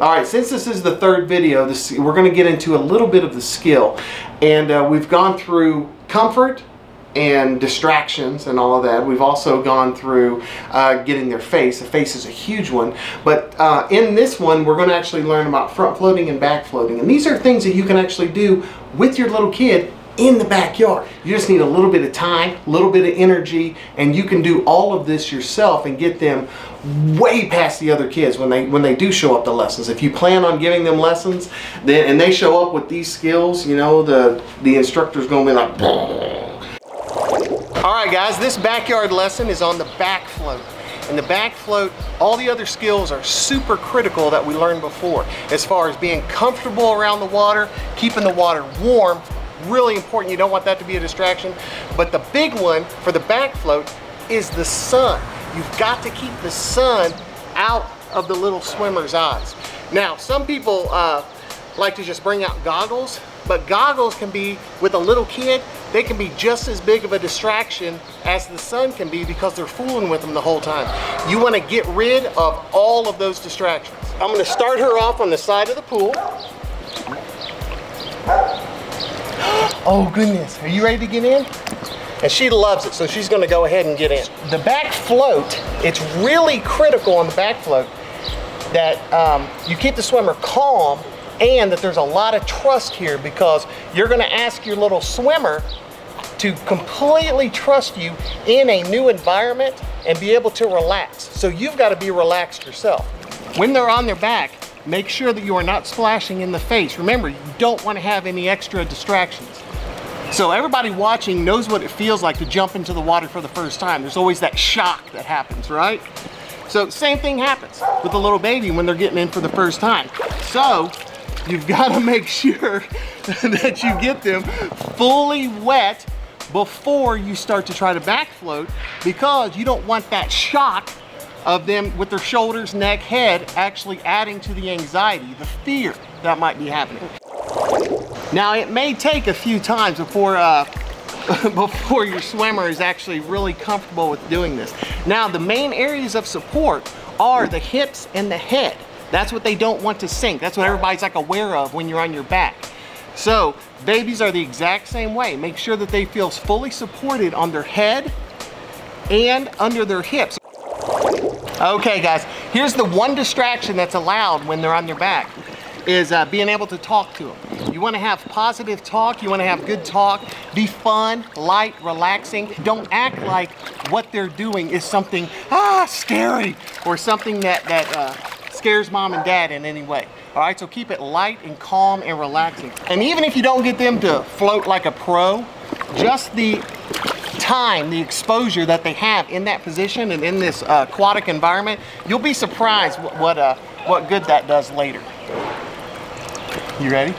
Alright, since this is the third video, we're going to get into a little bit of the skill. And we've gone through comfort and distractions and all of that. We've also gone through getting their face. The face is a huge one. But in this one, we're going to actually learn about front floating and back floating. And these are things that you can actually do with your little kid in the backyard. You just need a little bit of time, a little bit of energy, and you can do all of this yourself and get them way past the other kids when they do show up to lessons. If you plan on giving them lessons and they show up with these skills, you know, the instructor's going to be like, Alright guys, this backyard lesson is on the back float. In the back float, all the other skills are super critical that we learned before. As far as being comfortable around the water, keeping the water warm, really important. You don't want that to be a distraction. But the big one for the back float is the sun. You've got to keep the sun out of the little swimmer's eyes. Now, some people like to just bring out goggles, but goggles can be, with a little kid, they can be just as big of a distraction as the sun can be because they're fooling with them the whole time. You want to get rid of all of those distractions. I'm going to start her off on the side of the pool. Oh goodness, are you ready to get in? And she loves it, so she's going to go ahead and get in. The back float, it's really critical on the back float that you keep the swimmer calm and that there's a lot of trust here, because you're going to ask your little swimmer to completely trust you in a new environment and be able to relax. So you've got to be relaxed yourself. When they're on their back, make sure that you are not splashing in the face. Remember, you don't want to have any extra distractions. So everybody watching knows what it feels like to jump into the water for the first time. There's always that shock that happens, right? So same thing happens with a little baby when they're getting in for the first time. So you've got to make sure that you get them fully wet before you start to try to back float, because you don't want that shock of them with their shoulders, neck, head actually adding to the anxiety, the fear that might be happening. Now, it may take a few times before before your swimmer is actually really comfortable with doing this. Now, the main areas of support are the hips and the head. That's what they don't want to sink. That's what everybody's like aware of when you're on your back. So babies are the exact same way. Make sure that they feel fully supported on their head and under their hips. Okay guys, here's the one distraction that's allowed when they're on their back, is being able to talk to them. You want to have positive talk, you want to have good talk, be fun, light, relaxing. Don't act like what they're doing is something scary or something that scares mom and dad in any way. All right, so keep it light and calm and relaxing. And even if you don't get them to float like a pro, just the time, the exposure that they have in that position and in this aquatic environment, you'll be surprised what good that does later. You ready?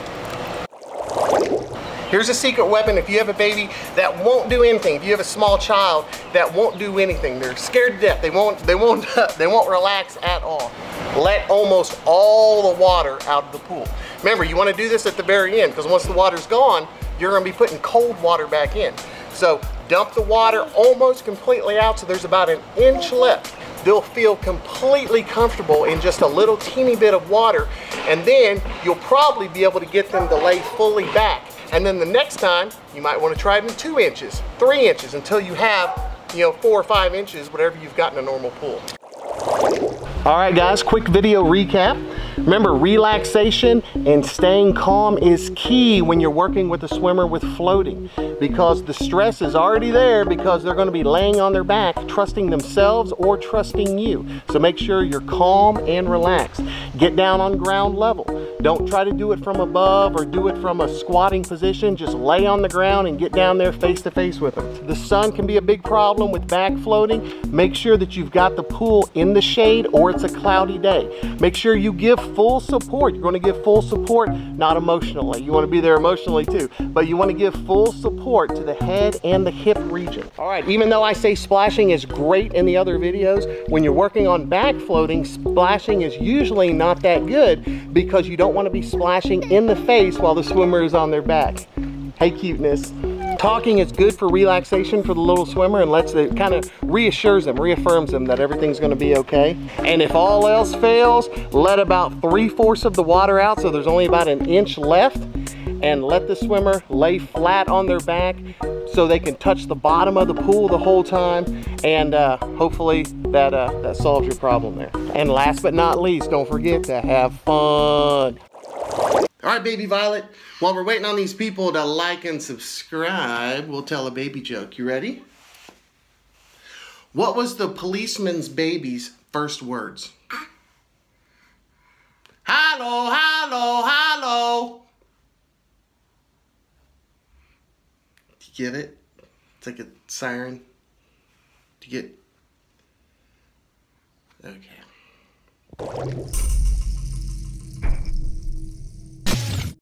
Here's a secret weapon if you have a baby that won't do anything. If you have a small child that won't do anything, they're scared to death. They won't relax at all. Let almost all the water out of the pool. Remember, you want to do this at the very end, because once the water's gone, you're going to be putting cold water back in. So dump the water almost completely out, so there's about an inch left. They'll feel completely comfortable in just a little teeny bit of water, and then you'll probably be able to get them to lay fully back. And then the next time, you might want to try them in 2 inches, 3 inches, until you have, 4 or 5 inches, whatever you've got in a normal pool. All right guys, quick video recap. Remember, relaxation and staying calm is key when you're working with a swimmer with floating, because the stress is already there, because they're going to be laying on their back, trusting themselves or trusting you. So make sure you're calm and relaxed. Get down on ground level. Don't try to do it from above or do it from a squatting position. Just lay on the ground and get down there face to face with them. The sun can be a big problem with back floating. Make sure that you've got the pool in the shade or it's a cloudy day. Make sure you give full support. You're going to give full support, not emotionally. You want to be there emotionally too, but you want to give full support to the head and the hip region. All right, even though I say splashing is great in the other videos, when you're working on back floating, splashing is usually not that good, because you don't want to be splashing in the face while the swimmer is on their back. Hey, cuteness. Talking is good for relaxation for the little swimmer and lets it kind of reaffirms them that everything's gonna be okay. And if all else fails, let about 3/4 of the water out, so there's only about an inch left, and let the swimmer lay flat on their back so they can touch the bottom of the pool the whole time, and hopefully that solves your problem there. And last but not least, don't forget to have fun. All right, baby Violet, while we're waiting on these people to like and subscribe, we'll tell a baby joke. You ready? What was the policeman's baby's first words? Hello, hello, hello. Do you get it? It's like a siren. Do you get? Okay.